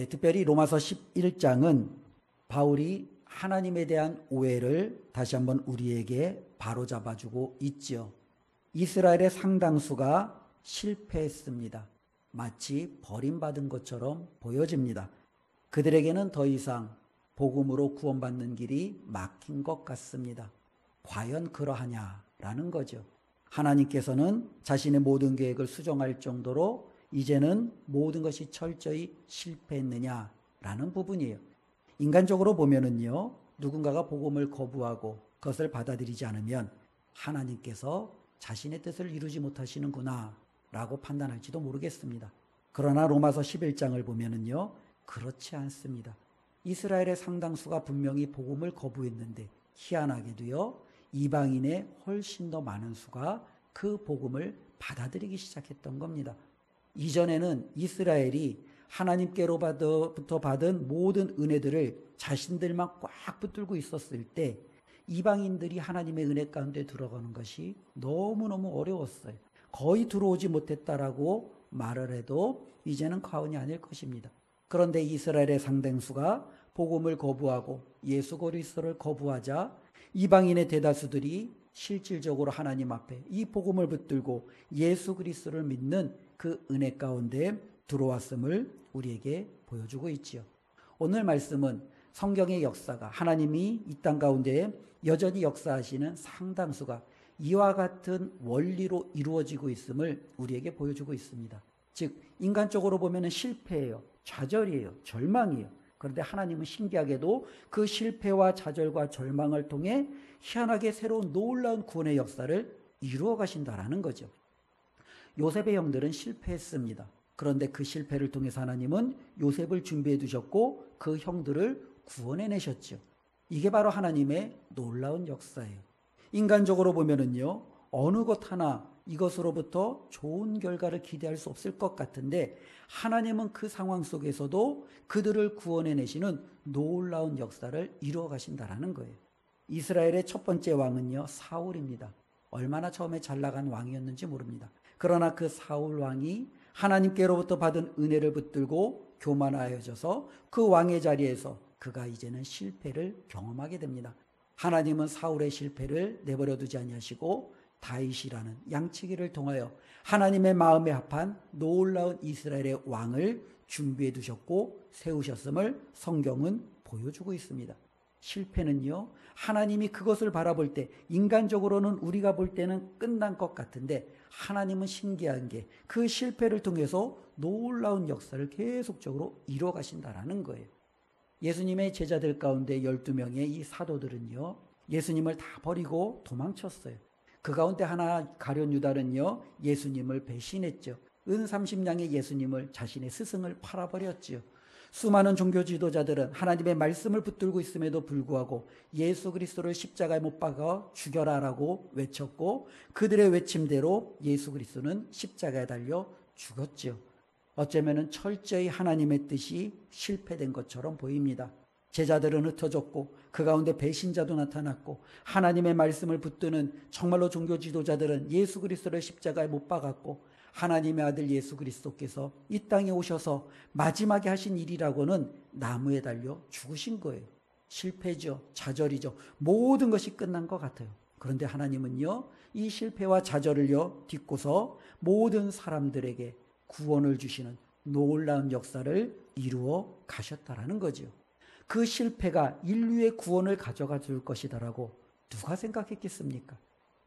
특별히 로마서 11장은 바울이 하나님에 대한 오해를 다시 한번 우리에게 바로잡아주고 있죠. 이스라엘의 상당수가 실패했습니다. 마치 버림받은 것처럼 보여집니다. 그들에게는 더 이상 복음으로 구원받는 길이 막힌 것 같습니다. 과연 그러하냐라는 거죠. 하나님께서는 자신의 모든 계획을 수정할 정도로 이제는 모든 것이 철저히 실패했느냐라는 부분이에요. 인간적으로 보면은요, 누군가가 복음을 거부하고 그것을 받아들이지 않으면 하나님께서 자신의 뜻을 이루지 못하시는구나 라고 판단할지도 모르겠습니다. 그러나 로마서 11장을 보면은요, 그렇지 않습니다. 이스라엘의 상당수가 분명히 복음을 거부했는데 희한하게도요, 이방인의 훨씬 더 많은 수가 그 복음을 받아들이기 시작했던 겁니다. 이전에는 이스라엘이 하나님께로부터 받은 모든 은혜들을 자신들만 꽉 붙들고 있었을 때 이방인들이 하나님의 은혜 가운데 들어가는 것이 너무너무 어려웠어요. 거의 들어오지 못했다라고 말을 해도 이제는 과언이 아닐 것입니다. 그런데 이스라엘의 상당수가 복음을 거부하고 예수 그리스도를 거부하자 이방인의 대다수들이 실질적으로 하나님 앞에 이 복음을 붙들고 예수 그리스도를 믿는 그 은혜 가운데 들어왔음을 우리에게 보여주고 있지요. 오늘 말씀은 성경의 역사가 하나님이 이 땅 가운데 여전히 역사하시는 상당수가 이와 같은 원리로 이루어지고 있음을 우리에게 보여주고 있습니다. 즉 인간적으로 보면 실패예요. 좌절이에요. 절망이에요. 그런데 하나님은 신기하게도 그 실패와 좌절과 절망을 통해 희한하게 새로운 놀라운 구원의 역사를 이루어 가신다라는 거죠. 요셉의 형들은 실패했습니다. 그런데 그 실패를 통해서 하나님은 요셉을 준비해 두셨고 그 형들을 구원해 내셨죠. 이게 바로 하나님의 놀라운 역사예요. 인간적으로 보면은요, 어느 것 하나 이것으로부터 좋은 결과를 기대할 수 없을 것 같은데 하나님은 그 상황 속에서도 그들을 구원해 내시는 놀라운 역사를 이루어 가신다라는 거예요. 이스라엘의 첫 번째 왕은요, 사울입니다. 얼마나 처음에 잘 나간 왕이었는지 모릅니다. 그러나 그 사울 왕이 하나님께로부터 받은 은혜를 붙들고 교만하여져서 그 왕의 자리에서 그가 이제는 실패를 경험하게 됩니다. 하나님은 사울의 실패를 내버려 두지 아니하시고 다윗이라는 양치기를 통하여 하나님의 마음에 합한 놀라운 이스라엘의 왕을 준비해 두셨고 세우셨음을 성경은 보여주고 있습니다. 실패는요, 하나님이 그것을 바라볼 때 인간적으로는 우리가 볼 때는 끝난 것 같은데 하나님은 신기한 게 그 실패를 통해서 놀라운 역사를 계속적으로 이루어 가신다라는 거예요. 예수님의 제자들 가운데 12명의 이 사도들은요, 예수님을 다 버리고 도망쳤어요. 그 가운데 하나 가룟 유다는요, 예수님을 배신했죠. 은 30냥의 예수님을 자신의 스승을 팔아버렸지요. 수많은 종교 지도자들은 하나님의 말씀을 붙들고 있음에도 불구하고 예수 그리스도를 십자가에 못 박아 죽여라라고 외쳤고 그들의 외침대로 예수 그리스도는 십자가에 달려 죽었지요. 어쩌면 철저히 하나님의 뜻이 실패된 것처럼 보입니다. 제자들은 흩어졌고 그 가운데 배신자도 나타났고 하나님의 말씀을 붙드는 정말로 종교 지도자들은 예수 그리스도를 십자가에 못 박았고 하나님의 아들 예수 그리스도께서 이 땅에 오셔서 마지막에 하신 일이라고는 나무에 달려 죽으신 거예요. 실패죠. 좌절이죠. 모든 것이 끝난 것 같아요. 그런데 하나님은요, 이 실패와 좌절을요 딛고서 모든 사람들에게 구원을 주시는 놀라운 역사를 이루어 가셨다라는 거죠. 그 실패가 인류의 구원을 가져가 줄 것이다라고 누가 생각했겠습니까?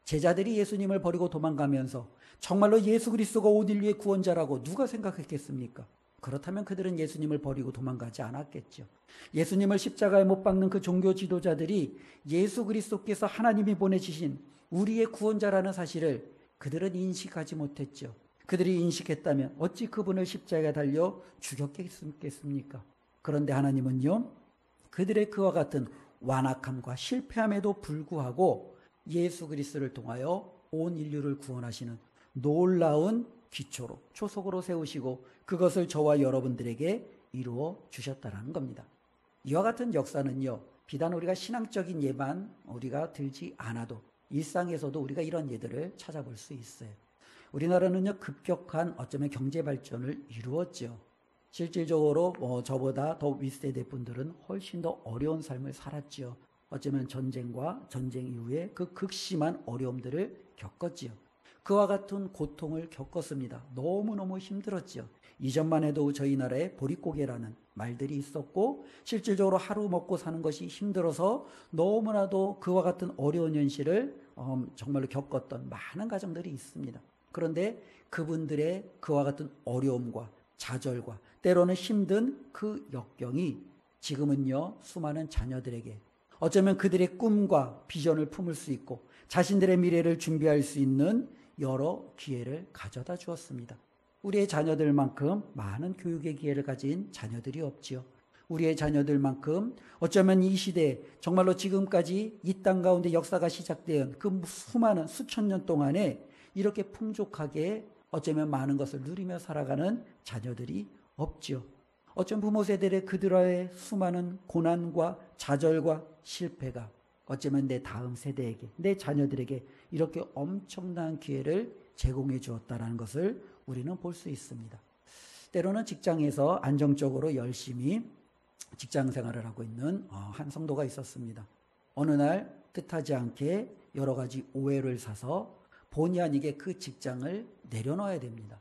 제자들이 예수님을 버리고 도망가면서 정말로 예수 그리스도가 온 인류의 구원자라고 누가 생각했겠습니까? 그렇다면 그들은 예수님을 버리고 도망가지 않았겠죠. 예수님을 십자가에 못 박는 그 종교 지도자들이 예수 그리스도께서 하나님이 보내주신 우리의 구원자라는 사실을 그들은 인식하지 못했죠. 그들이 인식했다면 어찌 그분을 십자가에 달려 죽였겠습니까? 그런데 하나님은요, 그들의 그와 같은 완악함과 실패함에도 불구하고 예수 그리스도를 통하여 온 인류를 구원하시는 놀라운 기초로 초석으로 세우시고 그것을 저와 여러분들에게 이루어 주셨다는 겁니다. 이와 같은 역사는요, 비단 우리가 신앙적인 예만 우리가 들지 않아도 일상에서도 우리가 이런 예들을 찾아볼 수 있어요. 우리나라는요, 급격한 어쩌면 경제 발전을 이루었죠. 실질적으로 저보다 더 윗세대 분들은 훨씬 더 어려운 삶을 살았지요. 어쩌면 전쟁과 전쟁 이후에 그 극심한 어려움들을 겪었지요. 그와 같은 고통을 겪었습니다. 너무너무 힘들었지요. 이전만 해도 저희 나라에 보릿고개라는 말들이 있었고 실질적으로 하루 먹고 사는 것이 힘들어서 너무나도 그와 같은 어려운 현실을 정말로 겪었던 많은 가정들이 있습니다. 그런데 그분들의 그와 같은 어려움과 좌절과 때로는 힘든 그 역경이 지금은요 수많은 자녀들에게 어쩌면 그들의 꿈과 비전을 품을 수 있고 자신들의 미래를 준비할 수 있는 여러 기회를 가져다 주었습니다. 우리의 자녀들만큼 많은 교육의 기회를 가진 자녀들이 없지요. 우리의 자녀들만큼 어쩌면 이 시대에 정말로 지금까지 이 땅 가운데 역사가 시작된 그 수많은 수천 년 동안에 이렇게 풍족하게 어쩌면 많은 것을 누리며 살아가는 자녀들이 없지요. 어쩌면 부모 세대의 그들의 수많은 고난과 좌절과 실패가 어쩌면 내 다음 세대에게, 내 자녀들에게 이렇게 엄청난 기회를 제공해 주었다는 것을 우리는 볼 수 있습니다. 때로는 직장에서 안정적으로 열심히 직장 생활을 하고 있는 한 성도가 있었습니다. 어느 날 뜻하지 않게 여러 가지 오해를 사서 본의 아니게 그 직장을 내려놓아야 됩니다.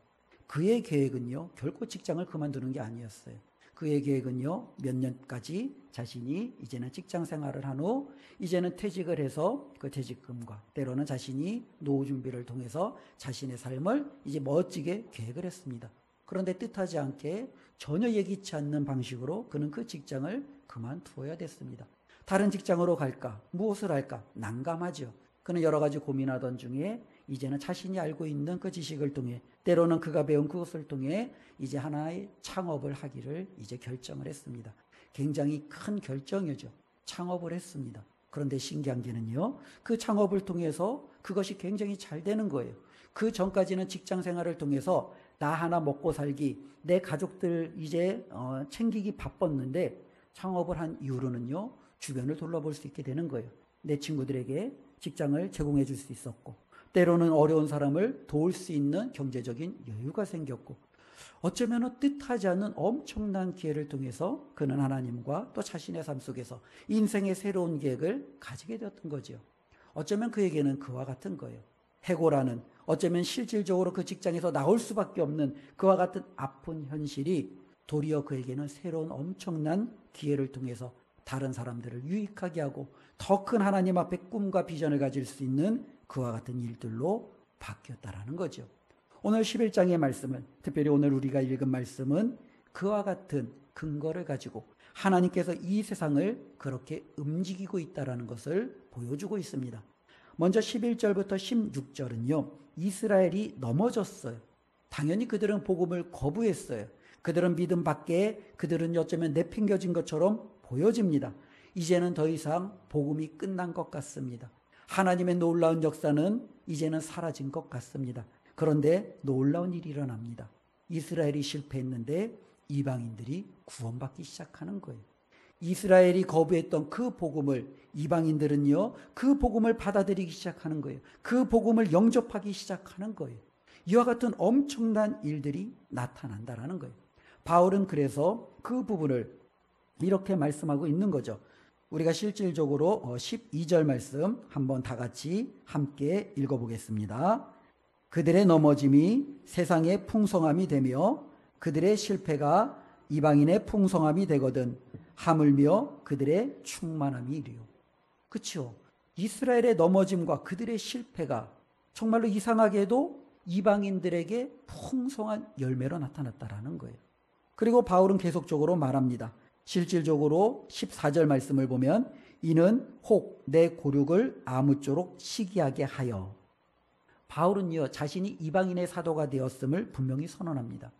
그의 계획은요, 결코 직장을 그만두는 게 아니었어요. 그의 계획은요, 몇 년까지 자신이 이제는 직장 생활을 한 후 이제는 퇴직을 해서 그 퇴직금과 때로는 자신이 노후 준비를 통해서 자신의 삶을 이제 멋지게 계획을 했습니다. 그런데 뜻하지 않게 전혀 예기치 않는 방식으로 그는 그 직장을 그만두어야 됐습니다. 다른 직장으로 갈까? 무엇을 할까? 난감하죠. 그는 여러 가지 고민하던 중에 이제는 자신이 알고 있는 그 지식을 통해 때로는 그가 배운 그것을 통해 이제 하나의 창업을 하기를 이제 결정을 했습니다. 굉장히 큰 결정이죠. 창업을 했습니다. 그런데 신기한 게는요, 그 창업을 통해서 그것이 굉장히 잘 되는 거예요. 그 전까지는 직장 생활을 통해서 나 하나 먹고 살기, 내 가족들 이제 챙기기 바빴는데 창업을 한 이후로는요, 주변을 둘러볼 수 있게 되는 거예요. 내 친구들에게 직장을 제공해 줄 수 있었고 때로는 어려운 사람을 도울 수 있는 경제적인 여유가 생겼고 어쩌면 뜻하지 않는 엄청난 기회를 통해서 그는 하나님과 또 자신의 삶 속에서 인생의 새로운 계획을 가지게 되었던 거죠. 어쩌면 그에게는 그와 같은 거예요. 해고라는 어쩌면 실질적으로 그 직장에서 나올 수밖에 없는 그와 같은 아픈 현실이 도리어 그에게는 새로운 엄청난 기회를 통해서 다른 사람들을 유익하게 하고 더 큰 하나님 앞에 꿈과 비전을 가질 수 있는 그와 같은 일들로 바뀌었다라는 거죠. 오늘 11장의 말씀은, 특별히 오늘 우리가 읽은 말씀은 그와 같은 근거를 가지고 하나님께서 이 세상을 그렇게 움직이고 있다는 것을 보여주고 있습니다. 먼저 11절부터 16절은요. 이스라엘이 넘어졌어요. 당연히 그들은 복음을 거부했어요. 그들은 믿음 밖에 그들은 어쩌면 내팽겨진 것처럼 보여집니다. 이제는 더 이상 복음이 끝난 것 같습니다. 하나님의 놀라운 역사는 이제는 사라진 것 같습니다. 그런데 놀라운 일이 일어납니다. 이스라엘이 실패했는데 이방인들이 구원받기 시작하는 거예요. 이스라엘이 거부했던 그 복음을 이방인들은요, 그 복음을 받아들이기 시작하는 거예요. 그 복음을 영접하기 시작하는 거예요. 이와 같은 엄청난 일들이 나타난다라는 거예요. 바울은 그래서 그 부분을 이렇게 말씀하고 있는 거죠. 우리가 실질적으로 12절 말씀 한번 다 같이 함께 읽어보겠습니다. 그들의 넘어짐이 세상의 풍성함이 되며 그들의 실패가 이방인의 풍성함이 되거든 하물며 그들의 충만함이 이르요. 그렇죠? 이스라엘의 넘어짐과 그들의 실패가 정말로 이상하게도 이방인들에게 풍성한 열매로 나타났다라는 거예요. 그리고 바울은 계속적으로 말합니다. 실질적으로 14절 말씀을 보면 이는 혹 내 고륙을 아무쪼록 시기하게 하여. 바울은요, 자신이 이방인의 사도가 되었음을 분명히 선언합니다.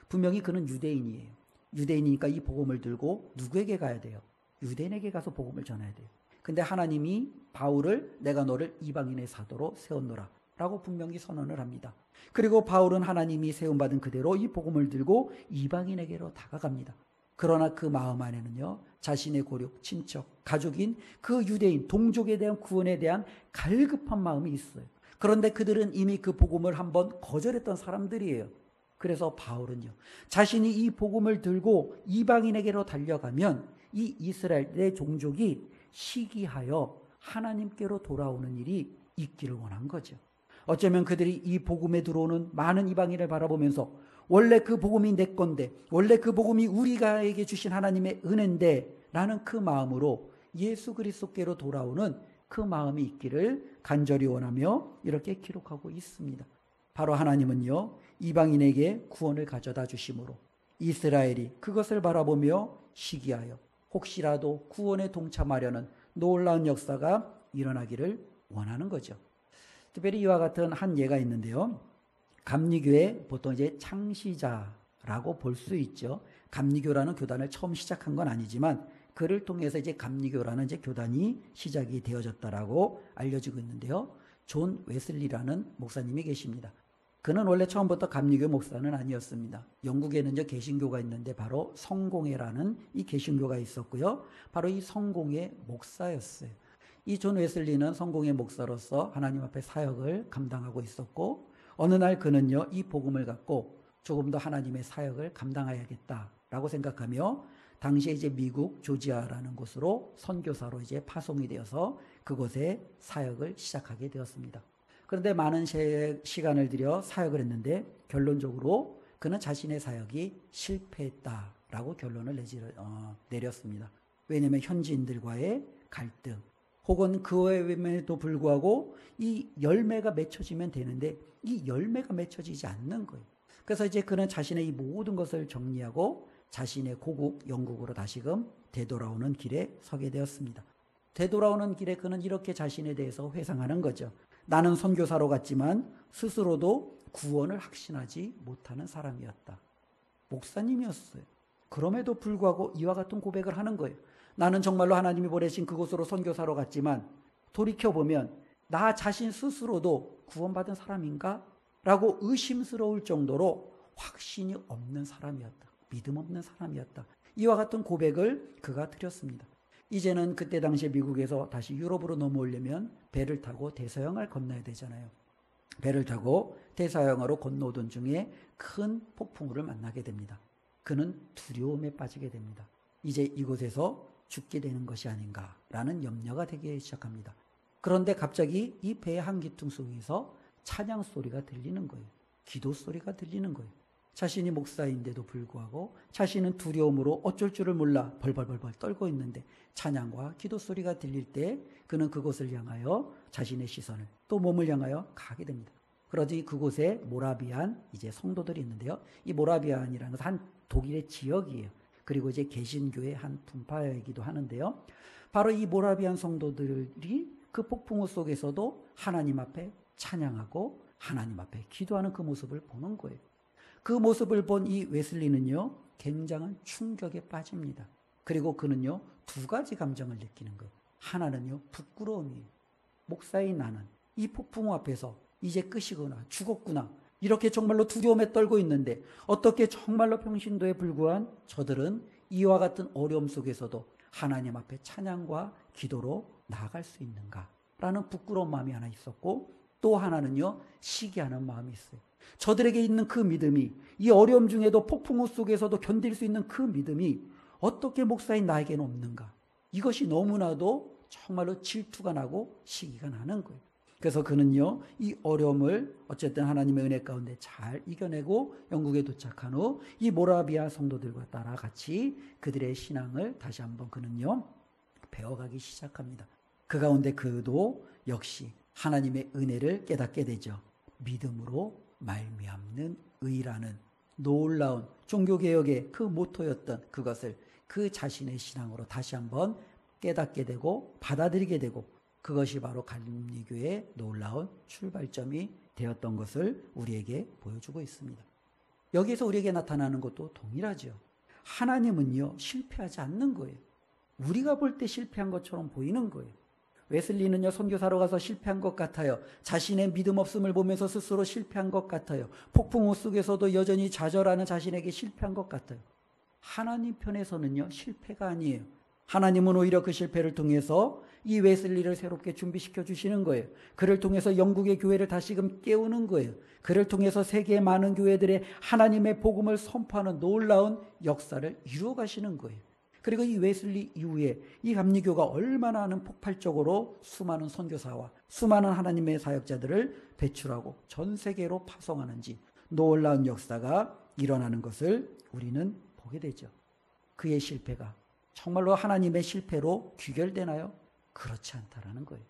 분명히 그는 유대인이에요. 유대인이니까 이 복음을 들고 누구에게 가야 돼요? 유대인에게 가서 복음을 전해야 돼요. 근데 하나님이 바울을 내가 너를 이방인의 사도로 세웠노라 라고 분명히 선언을 합니다. 그리고 바울은 하나님이 세움받은 그대로 이 복음을 들고 이방인에게로 다가갑니다. 그러나 그 마음 안에는요, 자신의 고륙, 친척, 가족인 그 유대인, 동족에 대한 구원에 대한 갈급한 마음이 있어요. 그런데 그들은 이미 그 복음을 한번 거절했던 사람들이에요. 그래서 바울은요, 자신이 이 복음을 들고 이방인에게로 달려가면 이 이스라엘의 종족이 시기하여 하나님께로 돌아오는 일이 있기를 원한 거죠. 어쩌면 그들이 이 복음에 들어오는 많은 이방인을 바라보면서 원래 그 복음이 내 건데, 원래 그 복음이 우리가에게 주신 하나님의 은혜인데 라는 그 마음으로 예수 그리스도께로 돌아오는 그 마음이 있기를 간절히 원하며 이렇게 기록하고 있습니다. 바로 하나님은요, 이방인에게 구원을 가져다 주심으로 이스라엘이 그것을 바라보며 시기하여 혹시라도 구원에 동참하려는 놀라운 역사가 일어나기를 원하는 거죠. 특별히 이와 같은 한 예가 있는데요. 감리교의 보통 이제 창시자라고 볼 수 있죠. 감리교라는 교단을 처음 시작한 건 아니지만 그를 통해서 이제 감리교라는 이제 교단이 시작이 되어졌다라고 알려지고 있는데요. 존 웨슬리라는 목사님이 계십니다. 그는 원래 처음부터 감리교 목사는 아니었습니다. 영국에는 이제 개신교가 있는데 바로 성공회라는 이 개신교가 있었고요. 바로 이 성공회 목사였어요. 이 존 웨슬리는 성공회 목사로서 하나님 앞에 사역을 감당하고 있었고, 어느 날 그는요, 이 복음을 갖고 조금 더 하나님의 사역을 감당해야겠다라고 생각하며 당시에 이제 미국 조지아라는 곳으로 선교사로 이제 파송이 되어서 그곳에 사역을 시작하게 되었습니다. 그런데 많은 시간을 들여 사역을 했는데 결론적으로 그는 자신의 사역이 실패했다라고 결론을 내렸습니다. 왜냐하면 현지인들과의 갈등, 혹은 그에도 불구하고 이 열매가 맺혀지면 되는데 이 열매가 맺혀지지 않는 거예요. 그래서 이제 그는 자신의 이 모든 것을 정리하고 자신의 고국 영국으로 다시금 되돌아오는 길에 서게 되었습니다. 되돌아오는 길에 그는 이렇게 자신에 대해서 회상하는 거죠. 나는 선교사로 갔지만 스스로도 구원을 확신하지 못하는 사람이었다. 목사님이었어요. 그럼에도 불구하고 이와 같은 고백을 하는 거예요. 나는 정말로 하나님이 보내신 그곳으로 선교사로 갔지만 돌이켜보면 나 자신 스스로도 구원받은 사람인가? 라고 의심스러울 정도로 확신이 없는 사람이었다. 믿음 없는 사람이었다. 이와 같은 고백을 그가 드렸습니다. 이제는 그때 당시에 미국에서 다시 유럽으로 넘어오려면 배를 타고 대서양을 건너야 되잖아요. 배를 타고 대서양으로 건너오던 중에 큰 폭풍우를 만나게 됩니다. 그는 두려움에 빠지게 됩니다. 이제 이곳에서 죽게 되는 것이 아닌가라는 염려가 되기 시작합니다. 그런데 갑자기 이 배의 한 기퉁 속에서 찬양 소리가 들리는 거예요. 기도 소리가 들리는 거예요. 자신이 목사인데도 불구하고 자신은 두려움으로 어쩔 줄을 몰라 벌벌벌벌 떨고 있는데 찬양과 기도 소리가 들릴 때 그는 그곳을 향하여 자신의 시선을 또 몸을 향하여 가게 됩니다. 그러지 그곳에 모라비안 이제 성도들이 있는데요. 이 모라비안이라는 것은 한 독일의 지역이에요. 그리고 이제 개신교의 한 분파이기도 하는데요. 바로 이 모라비안 성도들이 그 폭풍우 속에서도 하나님 앞에 찬양하고 하나님 앞에 기도하는 그 모습을 보는 거예요. 그 모습을 본 이 웨슬리는요, 굉장한 충격에 빠집니다. 그리고 그는요, 두 가지 감정을 느끼는 거예요. 하나는요, 부끄러움이에요. 목사인 나는 이 폭풍우 앞에서 이제 끝이구나, 죽었구나, 이렇게 정말로 두려움에 떨고 있는데 어떻게 정말로 평신도에 불과한 저들은 이와 같은 어려움 속에서도 하나님 앞에 찬양과 기도로 나아갈 수 있는가라는 부끄러운 마음이 하나 있었고, 또 하나는요, 시기하는 마음이 있어요. 저들에게 있는 그 믿음이, 이 어려움 중에도 폭풍우 속에서도 견딜 수 있는 그 믿음이 어떻게 목사인 나에게는 없는가? 이것이 너무나도 정말로 질투가 나고 시기가 나는 거예요. 그래서 그는요, 이 어려움을 어쨌든 하나님의 은혜 가운데 잘 이겨내고 영국에 도착한 후 이 모라비아 성도들과 따라 같이 그들의 신앙을 다시 한번 그는요, 배워가기 시작합니다. 그 가운데 그도 역시 하나님의 은혜를 깨닫게 되죠. 믿음으로 말미암는 의라는 놀라운 종교개혁의 그 모토였던 그것을 그 자신의 신앙으로 다시 한번 깨닫게 되고 받아들이게 되고, 그것이 바로 감리교의 놀라운 출발점이 되었던 것을 우리에게 보여주고 있습니다. 여기에서 우리에게 나타나는 것도 동일하죠. 하나님은요, 실패하지 않는 거예요. 우리가 볼 때 실패한 것처럼 보이는 거예요. 웨슬리는요, 선교사로 가서 실패한 것 같아요. 자신의 믿음 없음을 보면서 스스로 실패한 것 같아요. 폭풍우 속에서도 여전히 좌절하는 자신에게 실패한 것 같아요. 하나님 편에서는요, 실패가 아니에요. 하나님은 오히려 그 실패를 통해서 이 웨슬리를 새롭게 준비시켜 주시는 거예요. 그를 통해서 영국의 교회를 다시금 깨우는 거예요. 그를 통해서 세계의 많은 교회들의 하나님의 복음을 선포하는 놀라운 역사를 이루어 가시는 거예요. 그리고 이 웨슬리 이후에 이 감리교가 얼마나 하는 폭발적으로 수많은 선교사와 수많은 하나님의 사역자들을 배출하고 전 세계로 파송하는지 놀라운 역사가 일어나는 것을 우리는 보게 되죠. 그의 실패가 정말로 하나님의 실패로 귀결되나요? 그렇지 않다라는 거예요.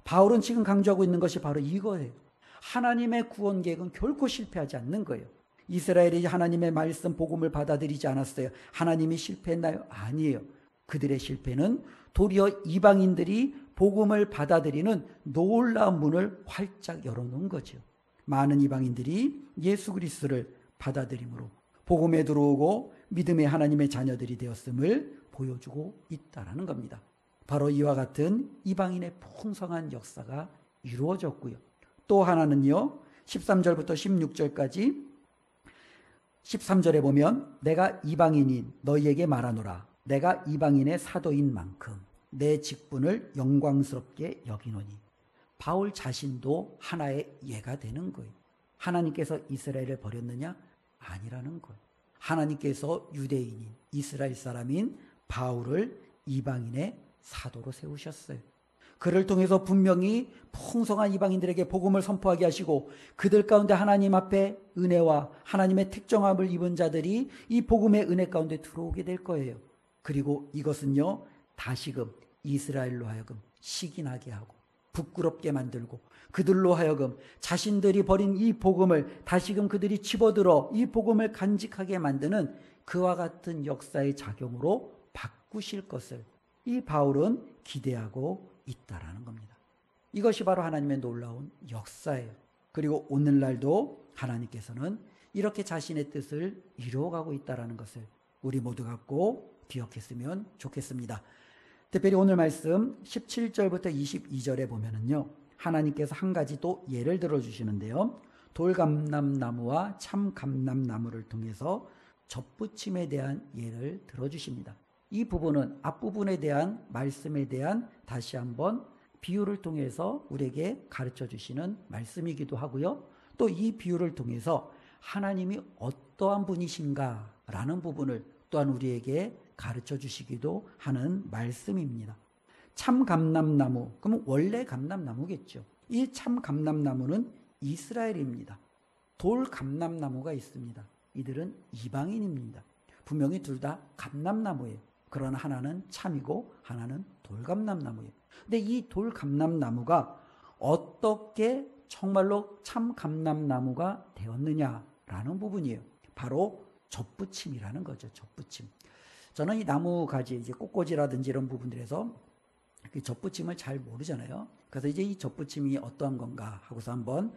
바울은 지금 강조하고 있는 것이 바로 이거예요. 하나님의 구원 계획은 결코 실패하지 않는 거예요. 이스라엘이 하나님의 말씀 복음을 받아들이지 않았어요. 하나님이 실패했나요? 아니에요. 그들의 실패는 도리어 이방인들이 복음을 받아들이는 놀라운 문을 활짝 열어놓은 거죠. 많은 이방인들이 예수 그리스도를 받아들임으로 복음에 들어오고 믿음의 하나님의 자녀들이 되었음을 보여주고 있다라는 겁니다. 바로 이와 같은 이방인의 풍성한 역사가 이루어졌고요. 또 하나는요, 13절부터 16절까지 13절에 보면 내가 이방인인 너희에게 말하노라. 내가 이방인의 사도인 만큼 내 직분을 영광스럽게 여기노니. 바울 자신도 하나의 예가 되는 거예요. 하나님께서 이스라엘을 버렸느냐? 아니라는 거예요. 하나님께서 유대인인 이스라엘 사람인 바울을 이방인의 사도로 세우셨어요. 그를 통해서 분명히 풍성한 이방인들에게 복음을 선포하게 하시고 그들 가운데 하나님 앞에 은혜와 하나님의 특정함을 입은 자들이 이 복음의 은혜 가운데 들어오게 될 거예요. 그리고 이것은요, 다시금 이스라엘로 하여금 시기나게 하고 부끄럽게 만들고 그들로 하여금 자신들이 버린 이 복음을 다시금 그들이 집어들어 이 복음을 간직하게 만드는 그와 같은 역사의 작용으로 바꾸실 것을 이 바울은 기대하고 있다라는 겁니다. 이것이 바로 하나님의 놀라운 역사예요. 그리고 오늘날도 하나님께서는 이렇게 자신의 뜻을 이루어가고 있다라는 것을 우리 모두가 꼭 기억했으면 좋겠습니다. 특별히 오늘 말씀 17절부터 22절에 보면은요, 하나님께서 한 가지 또 예를 들어주시는데요. 돌감람나무와 참감람나무를 통해서 접붙임에 대한 예를 들어주십니다. 이 부분은 앞부분에 대한 말씀에 대한 다시 한번 비유를 통해서 우리에게 가르쳐 주시는 말씀이기도 하고요. 또 이 비유를 통해서 하나님이 어떠한 분이신가라는 부분을 또한 우리에게 가르쳐 주시기도 하는 말씀입니다. 참감람나무, 그러면 원래 감람나무겠죠. 이 참감람나무는 이스라엘입니다. 돌감람나무가 있습니다. 이들은 이방인입니다. 분명히 둘 다 감람나무예요. 그러나 하나는 참이고 하나는 돌감람나무예요. 근데 이 돌감람나무가 어떻게 정말로 참감람나무가 되었느냐라는 부분이에요. 바로 접붙임이라는 거죠. 접붙임. 저는 이 나무 가지, 이제 꽃꽂이라든지 이런 부분들에서 그 접붙임을 잘 모르잖아요. 그래서 이제 이 접붙임이 어떠한 건가 하고서 한번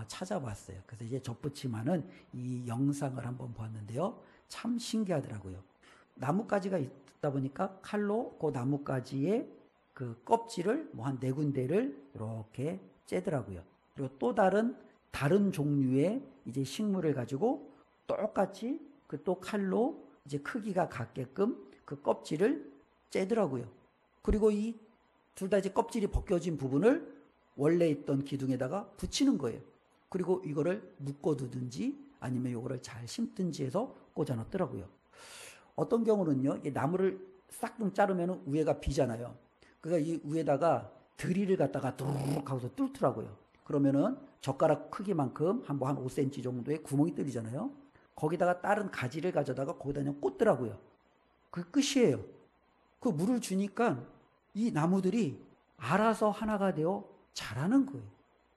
찾아봤어요. 그래서 이제 접붙임하는 이 영상을 한번 보았는데요. 참 신기하더라고요. 나뭇가지가 있다 보니까 칼로 그 나뭇가지의 그 껍질을 뭐 한 4군데를 이렇게 째더라고요. 그리고 또 다른 종류의 이제 식물을 가지고 똑같이 그 또 칼로 이제 크기가 같게끔 그 껍질을 째더라고요. 그리고 이 둘 다 이제 껍질이 벗겨진 부분을 원래 있던 기둥에다가 붙이는 거예요. 그리고 이거를 묶어두든지 아니면 이거를 잘 심든지 해서 꽂아 놨더라고요. 어떤 경우는요, 이 나무를 싹 자르면 위에가 비잖아요. 그러니까 이 위에다가 드릴을 갖다가 두룩 하고서 뚫더라고요. 그러면은 젓가락 크기만큼 한 5cm 정도의 구멍이 뚫리잖아요. 거기다가 다른 가지를 가져다가 거기다 그냥 꽂더라고요. 그게 끝이에요. 그 물을 주니까 이 나무들이 알아서 하나가 되어 자라는 거예요.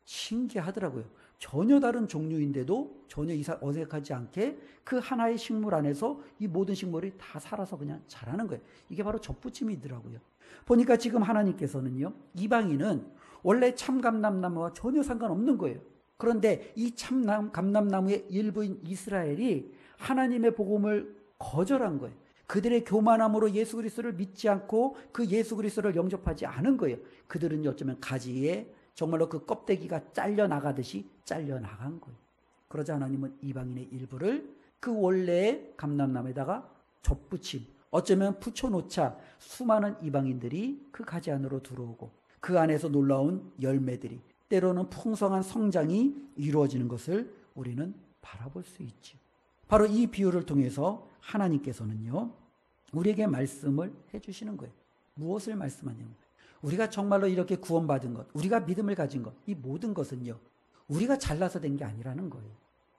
신기하더라고요. 전혀 다른 종류인데도 전혀 어색하지 않게 그 하나의 식물 안에서 이 모든 식물이 다 살아서 그냥 자라는 거예요. 이게 바로 접붙임이더라고요. 보니까 지금 하나님께서는요, 이방인은 원래 참감람나무와 전혀 상관없는 거예요. 그런데 이 참감람나무의 일부인 이스라엘이 하나님의 복음을 거절한 거예요. 그들의 교만함으로 예수 그리스도를 믿지 않고 그 예수 그리스도를 영접하지 않은 거예요. 그들은 어쩌면 가지에 정말로 그 껍데기가 잘려나가듯이 잘려나간 거예요. 그러자 하나님은 이방인의 일부를 그 원래의 감람나무에다가 접붙임, 어쩌면 붙여놓자 수많은 이방인들이 그 가지 안으로 들어오고 그 안에서 놀라운 열매들이 때로는 풍성한 성장이 이루어지는 것을 우리는 바라볼 수 있죠. 바로 이 비유를 통해서 하나님께서는요, 우리에게 말씀을 해주시는 거예요. 무엇을 말씀하냐면, 우리가 정말로 이렇게 구원받은 것, 우리가 믿음을 가진 것, 이 모든 것은요, 우리가 잘나서 된 게 아니라는 거예요.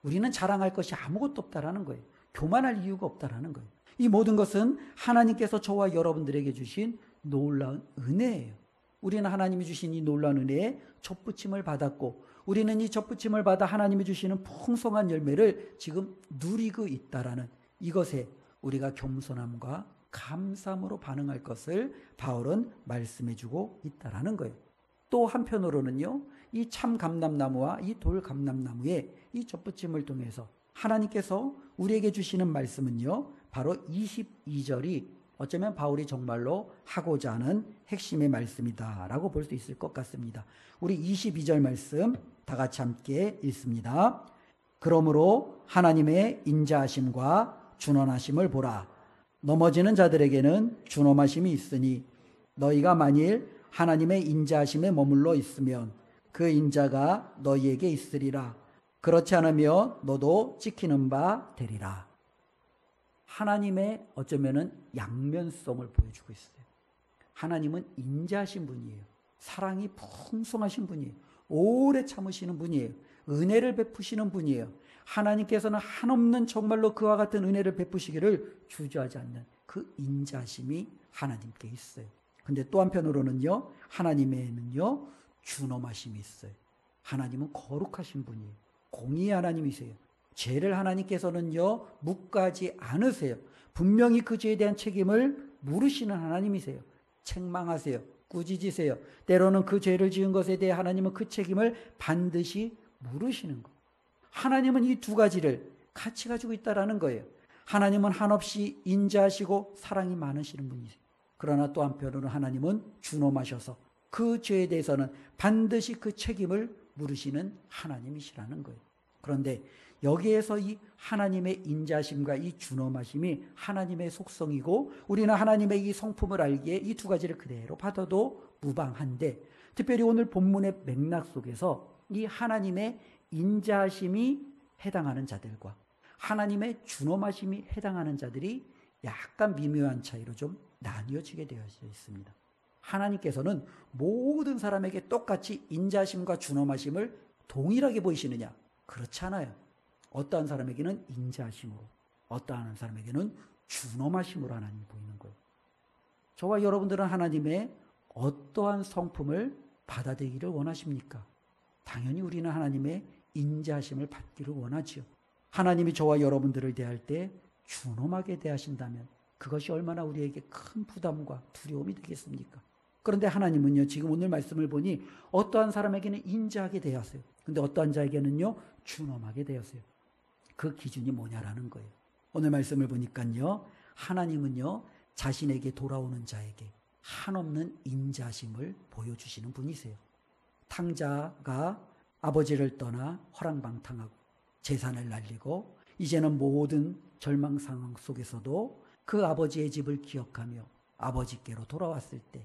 우리는 자랑할 것이 아무것도 없다라는 거예요. 교만할 이유가 없다라는 거예요. 이 모든 것은 하나님께서 저와 여러분들에게 주신 놀라운 은혜예요. 우리는 하나님이 주신 이 놀라운 은혜에 접붙임을 받았고, 우리는 이 접붙임을 받아 하나님이 주시는 풍성한 열매를 지금 누리고 있다라는 이것에 우리가 겸손함과 감사함으로 반응할 것을 바울은 말씀해주고 있다라는 거예요. 또 한편으로는요, 이 참 감람나무와 이 돌 감람나무의 이 접붙임을 통해서 하나님께서 우리에게 주시는 말씀은요, 바로 22절이 어쩌면 바울이 정말로 하고자 하는 핵심의 말씀이다라고 볼 수 있을 것 같습니다. 우리 22절 말씀 다 같이 함께 읽습니다. 그러므로 하나님의 인자하심과 준원하심을 보라. 넘어지는 자들에게는 준엄하심이 있으니 너희가 만일 하나님의 인자하심에 머물러 있으면 그 인자가 너희에게 있으리라. 그렇지 않으면 너도 찍히는 바 되리라. 하나님의 어쩌면은 양면성을 보여주고 있어요. 하나님은 인자하신 분이에요. 사랑이 풍성하신 분이에요. 오래 참으시는 분이에요. 은혜를 베푸시는 분이에요. 하나님께서는 한없는 정말로 그와 같은 은혜를 베푸시기를 주저하지 않는 그 인자심이 하나님께 있어요. 근데 또 한편으로는요, 하나님에는요, 준엄하심이 있어요. 하나님은 거룩하신 분이에요. 공의의 하나님이세요. 죄를 하나님께서는요, 묵과하지 않으세요. 분명히 그 죄에 대한 책임을 물으시는 하나님이세요. 책망하세요. 꾸짖으세요. 때로는 그 죄를 지은 것에 대해 하나님은 그 책임을 반드시 물으시는 것. 하나님은 이 두 가지를 같이 가지고 있다라는 거예요. 하나님은 한없이 인자하시고 사랑이 많으시는 분이세요. 그러나 또 한편으로는 하나님은 준엄하셔서 그 죄에 대해서는 반드시 그 책임을 물으시는 하나님이시라는 거예요. 그런데 여기에서 이 하나님의 인자심과 이 준엄하심이 하나님의 속성이고 우리는 하나님의 이 성품을 알기에 이 두 가지를 그대로 받아도 무방한데, 특별히 오늘 본문의 맥락 속에서 이 하나님의 인자심이 해당하는 자들과 하나님의 준엄하심이 해당하는 자들이 약간 미묘한 차이로 좀 나뉘어지게 되어 있습니다. 하나님께서는 모든 사람에게 똑같이 인자심과 준엄하심을 동일하게 보이시느냐? 그렇지 않아요. 어떠한 사람에게는 인자하심으로, 어떠한 사람에게는 준엄하심으로 하나님이 보이는 거예요. 저와 여러분들은 하나님의 어떠한 성품을 받아들이기를 원하십니까? 당연히 우리는 하나님의 인자하심을 받기를 원하지요. 하나님이 저와 여러분들을 대할 때 준엄하게 대하신다면 그것이 얼마나 우리에게 큰 부담과 두려움이 되겠습니까? 그런데 하나님은요, 지금 오늘 말씀을 보니 어떠한 사람에게는 인자하게 대하세요. 근데 어떠한 자에게는요, 준엄하게 대하세요. 그 기준이 뭐냐라는 거예요. 오늘 말씀을 보니까요, 하나님은요, 자신에게 돌아오는 자에게 한없는 인자심을 보여주시는 분이세요. 탕자가 아버지를 떠나 허랑방탕하고 재산을 날리고 이제는 모든 절망 상황 속에서도 그 아버지의 집을 기억하며 아버지께로 돌아왔을 때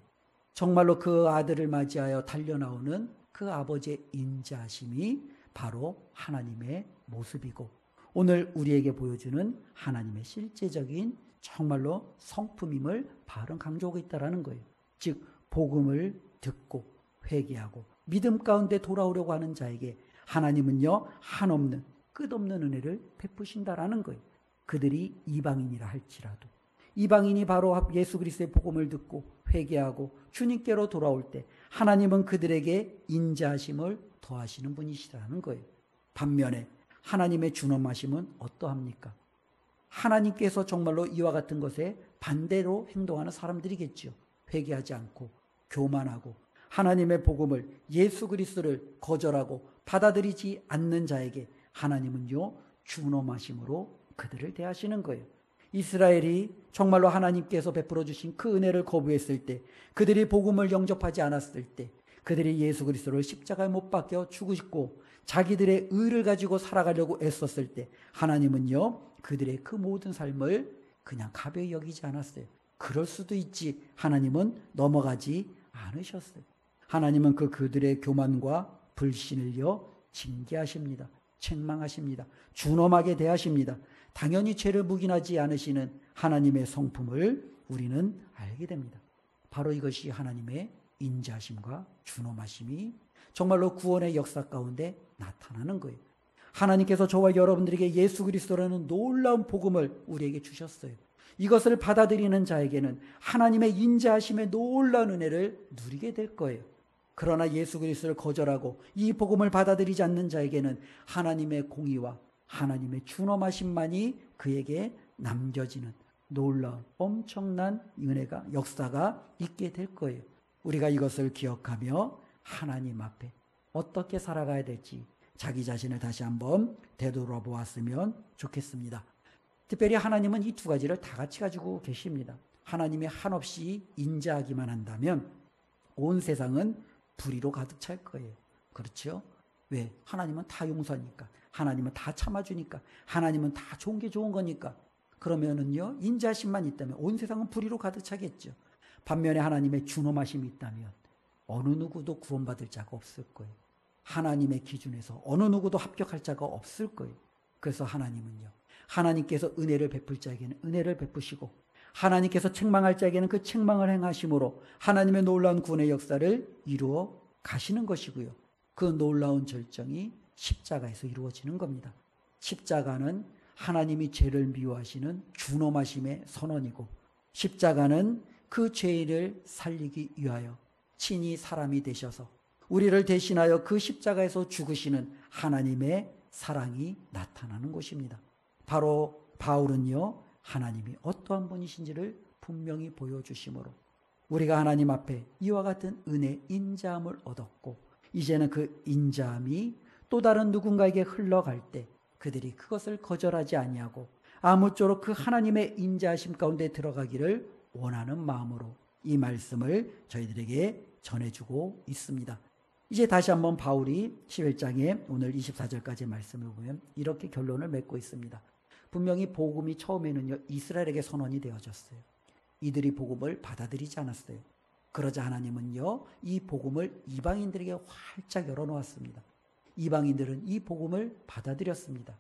정말로 그 아들을 맞이하여 달려나오는 그 아버지의 인자심이 바로 하나님의 모습이고 오늘 우리에게 보여주는 하나님의 실제적인 정말로 성품임을 바른 강조하고 있다는 거예요. 즉 복음을 듣고 회개하고 믿음 가운데 돌아오려고 하는 자에게 하나님은요, 한없는 끝없는 은혜를 베푸신다라는 거예요. 그들이 이방인이라 할지라도 이방인이 바로 예수 그리스도의 복음을 듣고 회개하고 주님께로 돌아올 때 하나님은 그들에게 인자하심을 더하시는 분이시라는 거예요. 반면에 하나님의 준엄하심은 어떠합니까? 하나님께서 정말로 이와 같은 것에 반대로 행동하는 사람들이겠죠. 회개하지 않고 교만하고 하나님의 복음을 예수 그리스도를 거절하고 받아들이지 않는 자에게 하나님은요, 준엄하심으로 그들을 대하시는 거예요. 이스라엘이 정말로 하나님께서 베풀어 주신 그 은혜를 거부했을 때, 그들이 복음을 영접하지 않았을 때, 그들이 예수 그리스도를 십자가에 못 박혀 죽으시고 자기들의 의를 가지고 살아가려고 애썼을 때 하나님은요, 그들의 그 모든 삶을 그냥 가벼이 여기지 않았어요. 그럴 수도 있지. 하나님은 넘어가지 않으셨어요. 하나님은 그들의 교만과 불신을요 징계하십니다. 책망하십니다. 준엄하게 대하십니다. 당연히 죄를 묵인하지 않으시는 하나님의 성품을 우리는 알게 됩니다. 바로 이것이 하나님의 인자하심과 준엄하심이 정말로 구원의 역사 가운데 나타나는 거예요. 하나님께서 저와 여러분들에게 예수 그리스도라는 놀라운 복음을 우리에게 주셨어요. 이것을 받아들이는 자에게는 하나님의 인자하심의 놀라운 은혜를 누리게 될 거예요. 그러나 예수 그리스도를 거절하고 이 복음을 받아들이지 않는 자에게는 하나님의 공의와 하나님의 준엄하심만이 그에게 남겨지는 놀라운 엄청난 은혜가 역사가 있게 될 거예요. 우리가 이것을 기억하며 하나님 앞에 어떻게 살아가야 될지 자기 자신을 다시 한번 되돌아보았으면 좋겠습니다. 특별히 하나님은 이 두 가지를 다 같이 가지고 계십니다. 하나님이 한없이 인자하기만 한다면 온 세상은 불의로 가득 찰 거예요. 그렇죠? 왜? 하나님은 다 용서하니까. 하나님은 다 참아주니까. 하나님은 다 좋은 게 좋은 거니까. 그러면은요, 인자하심만 있다면 온 세상은 불의로 가득 차겠죠. 반면에 하나님의 준엄하심이 있다면 어느 누구도 구원받을 자가 없을 거예요. 하나님의 기준에서 어느 누구도 합격할 자가 없을 거예요. 그래서 하나님은요, 하나님께서 은혜를 베풀 자에게는 은혜를 베푸시고 하나님께서 책망할 자에게는 그 책망을 행하심으로 하나님의 놀라운 구원의 역사를 이루어 가시는 것이고요. 그 놀라운 절정이 십자가에서 이루어지는 겁니다. 십자가는 하나님이 죄를 미워하시는 준엄하심의 선언이고 십자가는 그 죄인을 살리기 위하여 친히 사람이 되셔서 우리를 대신하여 그 십자가에서 죽으시는 하나님의 사랑이 나타나는 것입니다. 바로 바울은요, 하나님이 어떠한 분이신지를 분명히 보여주심으로 우리가 하나님 앞에 이와 같은 은혜, 인자함을 얻었고 이제는 그 인자함이 또 다른 누군가에게 흘러갈 때 그들이 그것을 거절하지 아니하고 아무쪼록 그 하나님의 인자하심 가운데 들어가기를 원하는 마음으로 이 말씀을 저희들에게 전해주고 있습니다. 이제 다시 한번 바울이 11장에 오늘 24절까지의 말씀을 보면 이렇게 결론을 맺고 있습니다. 분명히 복음이 처음에는요 이스라엘에게 선언이 되어졌어요. 이들이 복음을 받아들이지 않았어요. 그러자 하나님은요 이 복음을 이방인들에게 활짝 열어놓았습니다. 이방인들은 이 복음을 받아들였습니다.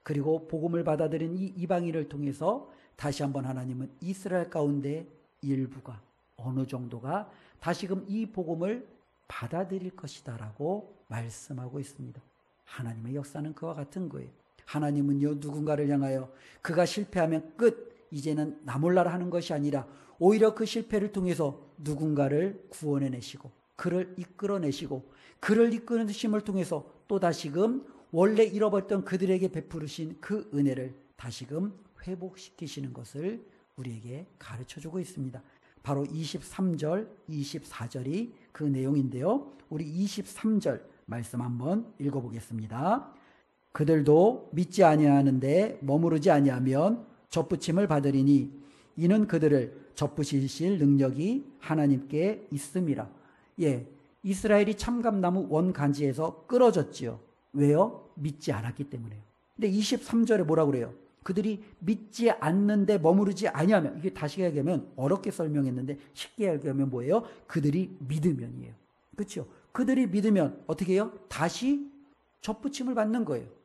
그리고 복음을 받아들인 이 이방인을 통해서 다시 한번 하나님은 이스라엘 가운데 일부가 어느 정도가 다시금 이 복음을 받아들일 것이다 라고 말씀하고 있습니다. 하나님의 역사는 그와 같은 거예요. 하나님은요 누군가를 향하여 그가 실패하면 끝, 이제는 나 몰라라 하는 것이 아니라 오히려 그 실패를 통해서 누군가를 구원해내시고 그를 이끌어내시고 그를 이끌어내심을 통해서 또 다시금 원래 잃어버렸던 그들에게 베푸르신 그 은혜를 다시금 회복시키시는 것을 우리에게 가르쳐주고 있습니다. 바로 23절, 24절이 그 내용인데요. 우리 23절 말씀 한번 읽어보겠습니다. 그들도 믿지 아니하는데 머무르지 아니하면 접붙임을 받으리니 이는 그들을 접붙이실 능력이 하나님께 있음이라. 예, 이스라엘이 참감나무 원간지에서 끌어졌지요. 왜요? 믿지 않았기 때문에요. 근데 23절에 뭐라고 그래요? 그들이 믿지 않는데 머무르지 아니하면, 이게 다시 얘기하면 어렵게 설명했는데 쉽게 얘기하면 뭐예요? 그들이 믿으면이에요. 그렇죠? 그들이 믿으면 어떻게 해요? 다시 접붙임을 받는 거예요.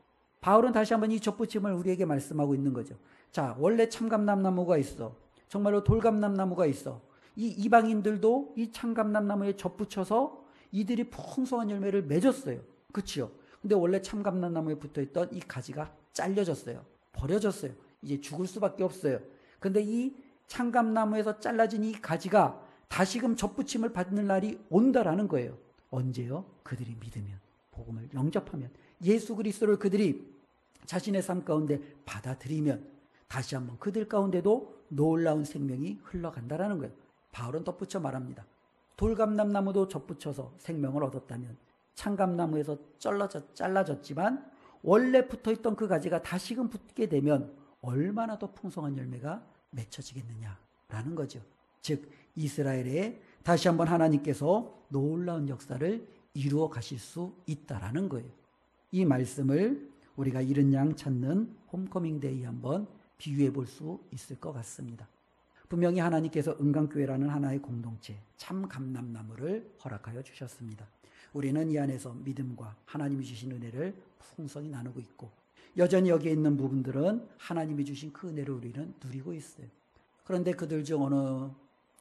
바울은 다시 한번 이 접붙임을 우리에게 말씀하고 있는 거죠. 자, 원래 참감남나무가 있어. 정말로 돌감남나무가 있어. 이 이방인들도 이 참감남나무에 접붙여서 이들이 풍성한 열매를 맺었어요. 그렇죠? 근데 원래 참감남나무에 붙어있던 이 가지가 잘려졌어요. 버려졌어요. 이제 죽을 수밖에 없어요. 근데 이 참감나무에서 잘라진 이 가지가 다시금 접붙임을 받는 날이 온다라는 거예요. 언제요? 그들이 믿으면, 복음을 영접하면, 예수 그리스도를 그들이 자신의 삶 가운데 받아들이면 다시 한번 그들 가운데도 놀라운 생명이 흘러간다라는 거예요. 바울은 덧붙여 말합니다. 돌감남나무도 접붙여서 생명을 얻었다면 참감나무에서 잘라졌지만 원래 붙어있던 그 가지가 다시금 붙게 되면 얼마나 더 풍성한 열매가 맺혀지겠느냐라는 거죠. 즉 이스라엘에 다시 한번 하나님께서 놀라운 역사를 이루어 가실 수 있다라는 거예요. 이 말씀을 우리가 잃은 양 찾는 홈커밍 데이 한번 비유해 볼 수 있을 것 같습니다. 분명히 하나님께서 은강교회라는 하나의 공동체, 참 감람나무를 허락하여 주셨습니다. 우리는 이 안에서 믿음과 하나님이 주신 은혜를 풍성히 나누고 있고, 여전히 여기에 있는 부분들은 하나님이 주신 그 은혜를 우리는 누리고 있어요. 그런데 그들 중 어느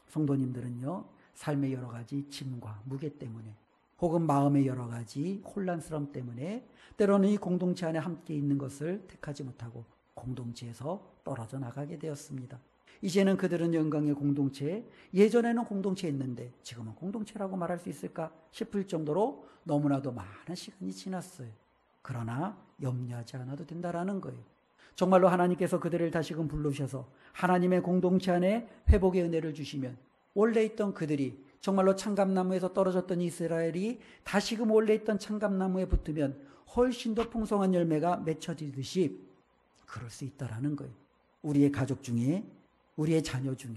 성도님들은요, 삶의 여러 가지 짐과 무게 때문에, 혹은 마음의 여러 가지 혼란스러움 때문에 때로는 이 공동체 안에 함께 있는 것을 택하지 못하고 공동체에서 떨어져 나가게 되었습니다. 이제는 그들은 영광의 공동체, 예전에는 공동체에 있는데 지금은 공동체라고 말할 수 있을까 싶을 정도로 너무나도 많은 시간이 지났어요. 그러나 염려하지 않아도 된다라는 거예요. 정말로 하나님께서 그들을 다시금 불러주셔서 하나님의 공동체 안에 회복의 은혜를 주시면, 원래 있던 그들이 정말로 참감나무에서 떨어졌던 이스라엘이 다시금 원래 있던 참감나무에 붙으면 훨씬 더 풍성한 열매가 맺혀지듯이 그럴 수 있다라는 거예요. 우리의 가족 중에, 우리의 자녀 중에,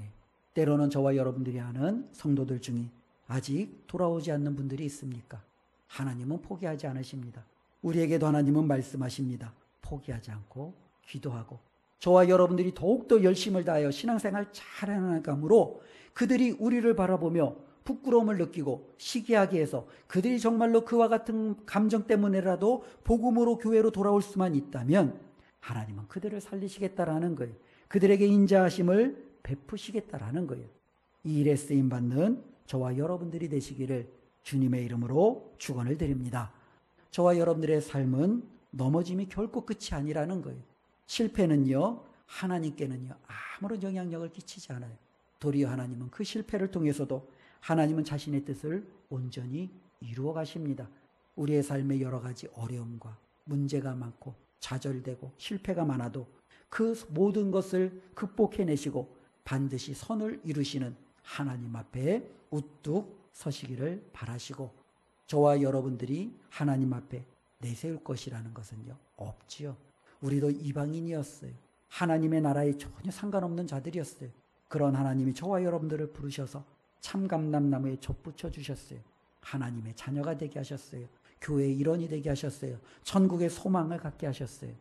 때로는 저와 여러분들이 아는 성도들 중에 아직 돌아오지 않는 분들이 있습니까? 하나님은 포기하지 않으십니다. 우리에게도 하나님은 말씀하십니다. 포기하지 않고 기도하고, 저와 여러분들이 더욱더 열심을 다하여 신앙생활 잘 해나감으로 그들이 우리를 바라보며 부끄러움을 느끼고 시기하게 해서 그들이 정말로 그와 같은 감정 때문에라도 복음으로 교회로 돌아올 수만 있다면 하나님은 그들을 살리시겠다라는 거예요. 그들에게 인자하심을 베푸시겠다라는 거예요. 이 일에 쓰임받는 저와 여러분들이 되시기를 주님의 이름으로 축원을 드립니다. 저와 여러분들의 삶은 넘어짐이 결코 끝이 아니라는 거예요. 실패는요, 하나님께는요 아무런 영향력을 끼치지 않아요. 도리어 하나님은 그 실패를 통해서도 하나님은 자신의 뜻을 온전히 이루어 가십니다. 우리의 삶에 여러 가지 어려움과 문제가 많고 좌절되고 실패가 많아도 그 모든 것을 극복해내시고 반드시 선을 이루시는 하나님 앞에 우뚝 서시기를 바라시고, 저와 여러분들이 하나님 앞에 내세울 것이라는 것은요 없지요. 우리도 이방인이었어요. 하나님의 나라에 전혀 상관없는 자들이었어요. 그런 하나님이 저와 여러분들을 부르셔서 참감람나무에 젖붙여 주셨어요. 하나님의 자녀가 되게 하셨어요. 교회의 일원이 되게 하셨어요. 천국의 소망을 갖게 하셨어요.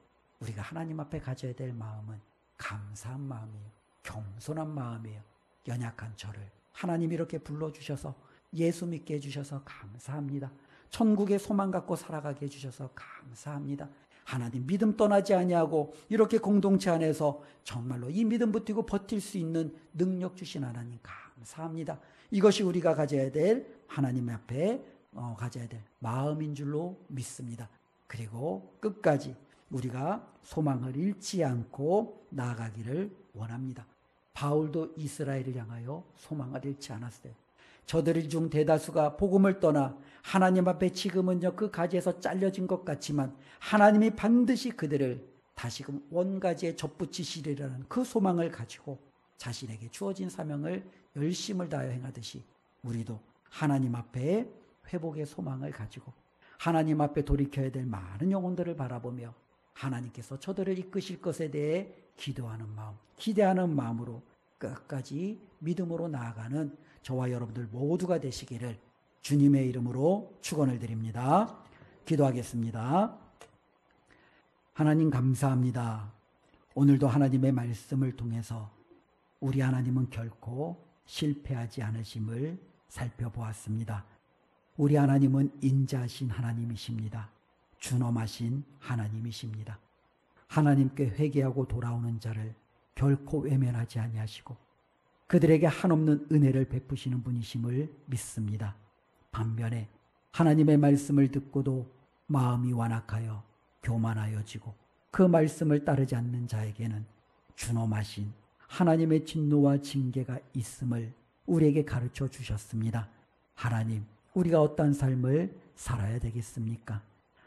우리가 하나님 앞에 가져야 될 마음은 감사한 마음이에요. 겸손한 마음이에요. 연약한 저를 하나님이 이렇게 불러주셔서 예수 믿게 해주셔서 감사합니다. 천국의 소망 갖고 살아가게 해주셔서 감사합니다. 하나님 믿음 떠나지 아니하고 이렇게 공동체 안에서 정말로 이 믿음 붙이고 버틸 수 있는 능력 주신 하나님 감사합니다. 이것이 우리가 가져야 될 하나님 앞에 가져야 될 마음인 줄로 믿습니다. 그리고 끝까지 우리가 소망을 잃지 않고 나아가기를 원합니다. 바울도 이스라엘을 향하여 소망을 잃지 않았어요. 저들 중 대다수가 복음을 떠나 하나님 앞에 지금은요 그 가지에서 잘려진 것 같지만 하나님이 반드시 그들을 다시금 원가지에 접붙이시리라는 그 소망을 가지고 자신에게 주어진 사명을 열심을 다하여 행하듯이 우리도 하나님 앞에 회복의 소망을 가지고 하나님 앞에 돌이켜야 될 많은 영혼들을 바라보며 하나님께서 저들을 이끄실 것에 대해 기도하는 마음, 기대하는 마음으로 끝까지 믿음으로 나아가는 저와 여러분들 모두가 되시기를 주님의 이름으로 축원을 드립니다. 기도하겠습니다. 하나님 감사합니다. 오늘도 하나님의 말씀을 통해서 우리 하나님은 결코 실패하지 않으심을 살펴보았습니다. 우리 하나님은 인자하신 하나님이십니다. 준엄하신 하나님이십니다. 하나님께 회개하고 돌아오는 자를 결코 외면하지 아니하시고 그들에게 한없는 은혜를 베푸시는 분이심을 믿습니다. 반면에 하나님의 말씀을 듣고도 마음이 완악하여 교만하여지고 그 말씀을 따르지 않는 자에게는 준엄하신 하나님의 진노와 징계가 있음을 우리에게 가르쳐 주셨습니다. 하나님, 우리가 어떤 삶을 살아야 되겠습니까?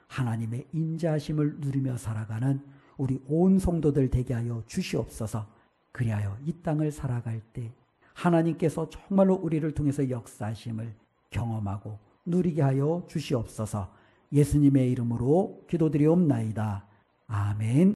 하나님의 인자하심을 누리며 살아가는 우리 온 성도들 되게 하여 주시옵소서. 그리하여 이 땅을 살아갈 때 하나님께서 정말로 우리를 통해서 역사하심을 경험하고 누리게 하여 주시옵소서. 예수님의 이름으로 기도드리옵나이다. 아멘.